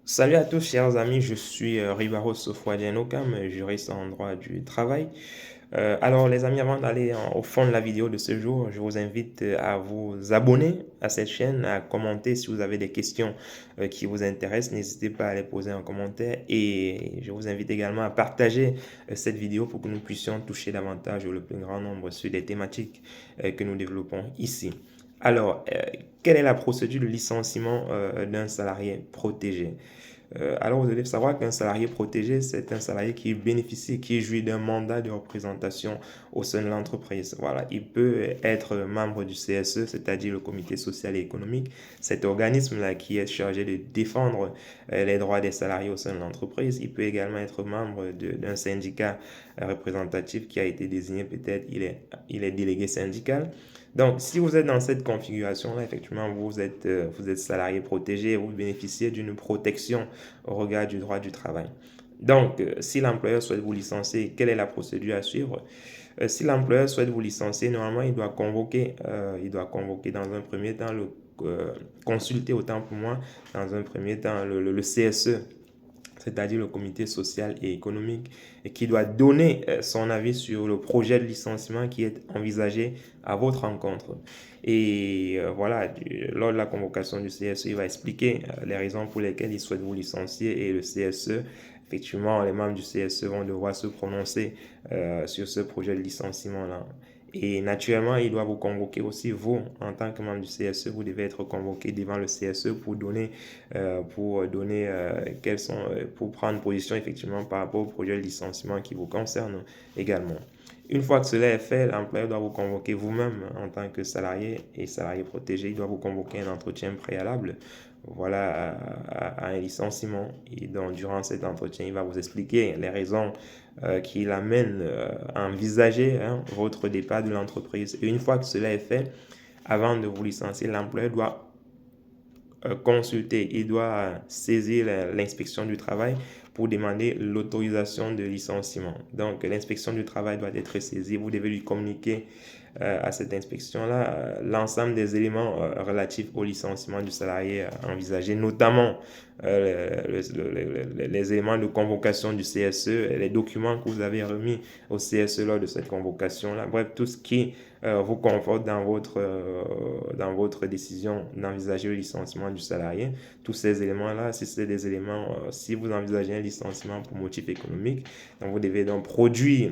Salut à tous, chers amis, je suis Ribaro Sofouadienokam, juriste en droit du travail. Alors, les amis, avant d'aller au fond de la vidéo de ce jour, je vous invite à vous abonner à cette chaîne, à commenter si vous avez des questions qui vous intéressent. N'hésitez pas à les poser en commentaire et je vous invite également à partager cette vidéo pour que nous puissions toucher davantage le plus grand nombre sur les thématiques que nous développons ici. Alors, quelle est la procédure de licenciement d'un salarié protégé? Alors, vous devez savoir qu'un salarié protégé, c'est un salarié qui bénéficie, qui jouit d'un mandat de représentation au sein de l'entreprise. Voilà, il peut être membre du CSE, c'est-à-dire le Comité social et économique, cet organisme-là qui est chargé de défendre les droits des salariés au sein de l'entreprise. Il peut également être membre d'un syndicat représentatif qui a été désigné, peut-être il est délégué syndical. Donc, si vous êtes dans cette configuration-là, effectivement, vous êtes salarié protégé, vous bénéficiez d'une protection au regard du droit du travail. Donc, si l'employeur souhaite vous licencier, quelle est la procédure à suivre? Si l'employeur souhaite vous licencier, normalement, il doit convoquer dans un premier temps, consulter autant pour moi, dans un premier temps, le CSE, c'est-à-dire le comité social et économique, et qui doit donner son avis sur le projet de licenciement qui est envisagé à votre rencontre. Et voilà, lors de la convocation du CSE, il va expliquer les raisons pour lesquelles il souhaite vous licencier et le CSE, effectivement, les membres du CSE vont devoir se prononcer sur ce projet de licenciement-là. Et naturellement, il doit vous convoquer aussi, vous, en tant que membre du CSE, vous devez être convoqué devant le CSE pour prendre position effectivement par rapport au projet de licenciement qui vous concerne également. Une fois que cela est fait, l'employeur doit vous convoquer vous-même en tant que salarié et salarié protégé. Il doit vous convoquer un entretien préalable, voilà, à un licenciement. Et donc, durant cet entretien, il va vous expliquer les raisons qui l'amènent à envisager votre départ de l'entreprise. Et une fois que cela est fait, avant de vous licencier, l'employeur doit consulter, il doit saisir l'inspection du travail pour demander l'autorisation de licenciement. Donc, l'inspection du travail doit être saisie. Vous devez lui communiquer à cette inspection-là l'ensemble des éléments relatifs au licenciement du salarié envisagé, notamment les éléments de convocation du CSE, les documents que vous avez remis au CSE lors de cette convocation-là. Bref, tout ce qui vous conforte dans votre décision d'envisager le licenciement du salarié. Tous ces éléments-là, si c'est des éléments, si vous envisagez un licenciement pour motif économique, donc vous devez donc produire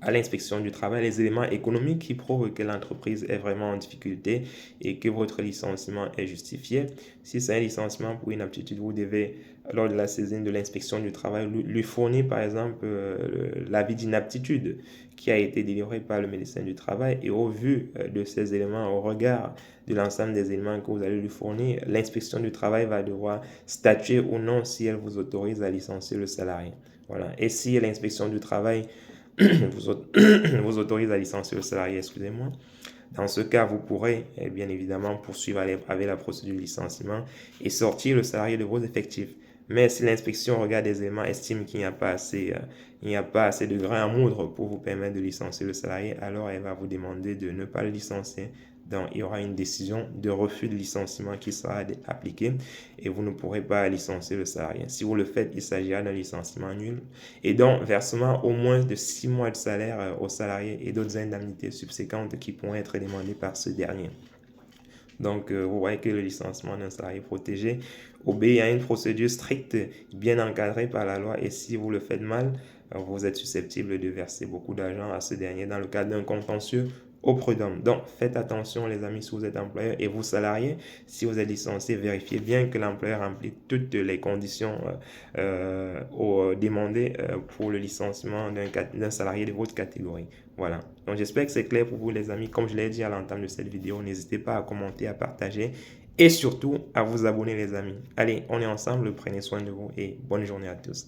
à l'inspection du travail les éléments économiques qui prouvent que l'entreprise est vraiment en difficulté et que votre licenciement est justifié. Si c'est un licenciement pour inaptitude, vous devez, lors de la saisine de l'inspection du travail, lui fournir par exemple l'avis d'inaptitude qui a été délivré par le médecin du travail, et au vu de ces éléments, au regard de l'ensemble des éléments que vous allez lui fournir, l'inspection du travail va devoir statuer ou non si elle vous autorise à licencier le salarié. Voilà. Et si l'inspection du travail vous autorise à licencier le salarié, excusez-moi. Dans ce cas, vous pourrez bien évidemment poursuivre avec la procédure de licenciement et sortir le salarié de vos effectifs. Mais si l'inspection regarde des éléments, estime qu'il n'y a pas assez, de grains à moudre pour vous permettre de licencier le salarié, alors elle va vous demander de ne pas le licencier. Donc, il y aura une décision de refus de licenciement qui sera appliquée et vous ne pourrez pas licencier le salarié. Si vous le faites, il s'agira d'un licenciement nul et donc versement au moins de 6 mois de salaire au salarié et d'autres indemnités subséquentes qui pourront être demandées par ce dernier. Donc, vous voyez que le licenciement d'un salarié protégé obéit à une procédure stricte, bien encadrée par la loi. Et si vous le faites mal, vous êtes susceptible de verser beaucoup d'argent à ce dernier dans le cadre d'un contentieux au prud'homme. Donc, faites attention, les amis, si vous êtes employeur et vous salariés, si vous êtes licencié, vérifiez bien que l'employeur remplit toutes les conditions demandées pour le licenciement d'un salarié de votre catégorie. Voilà. Donc, j'espère que c'est clair pour vous, les amis. Comme je l'ai dit à l'entame de cette vidéo, n'hésitez pas à commenter, à partager et surtout à vous abonner, les amis. Allez, on est ensemble. Prenez soin de vous et bonne journée à tous.